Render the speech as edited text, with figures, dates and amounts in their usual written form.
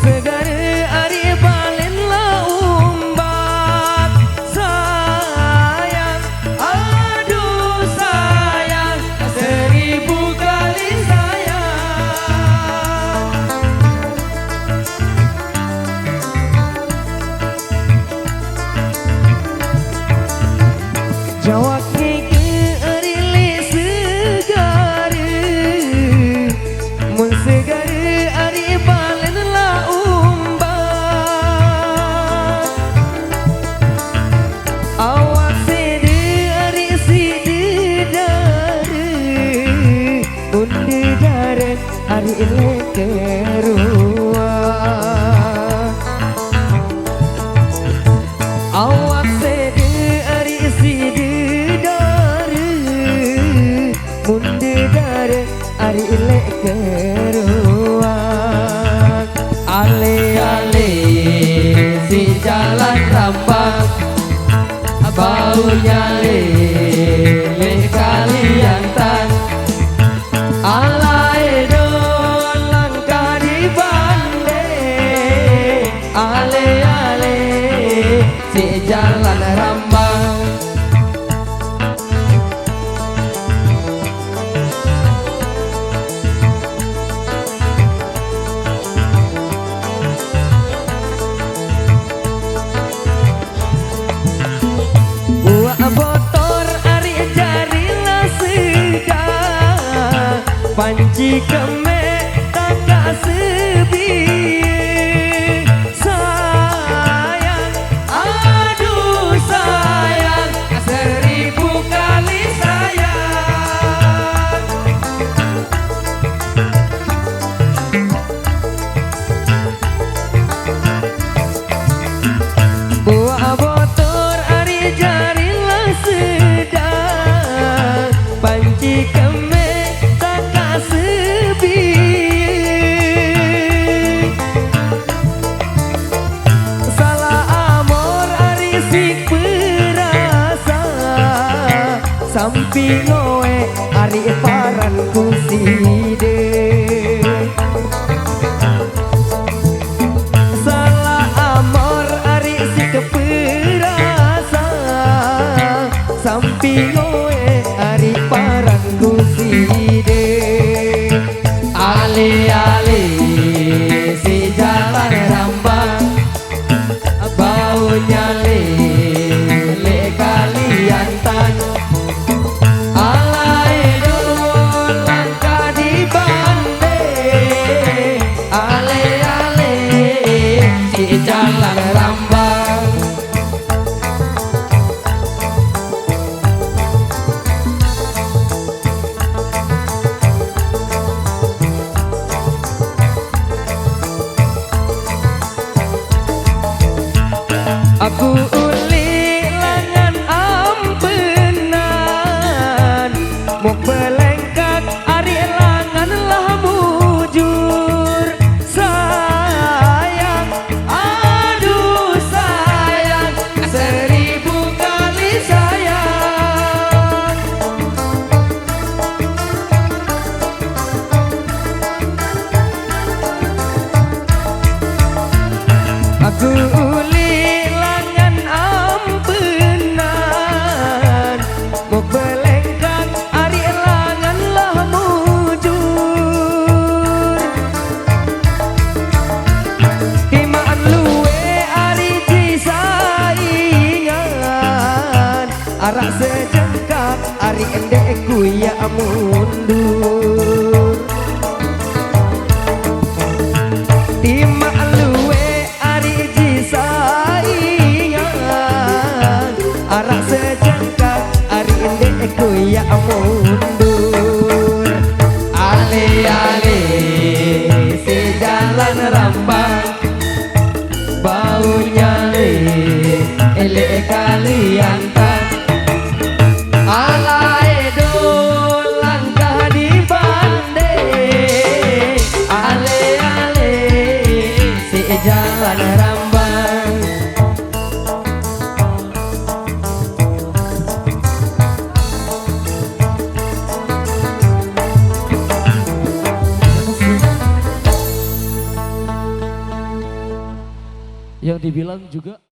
segar ari balen laumbat sayang, aduh sayang, 1000 kali sayang. Jawab hari ini kerua awak sede hari side dare munde dare hari ini kerua ale ale si jalan rambang baunya lele kalian tan alai don langkah di bande ale ale si jalan rambang buah botor ari jari lasega panci keme tak sebi sayang, aduh sayang, 1000 kali sayang. Buah botor ari jari sedang panci keme sebi salah amor ari si perasa sampi ngoe ari paran kuside salah amor ari si keperasa sampi ngoe ari paran kuside ale-ale si jalan rambang baunya lele kalian tan alai don langkah di bande ale-ale si jalan rambang. Aku uli langan ampenan mau belengkak ari langan lah mujur sayang, aduh sayang, 1000 kali sayang. Aku uli belengkak ari langan lah mujur timaan luwe ari cisaingan arak sejengkak ari endekku ya mundur timaan luwe ari cisaingan arak sejengkak ku ya mundur ale-ale si jalan rambang baunya lele kalian tan alai don langkah di bande ale-ale si jalan rambang. yang dibilang juga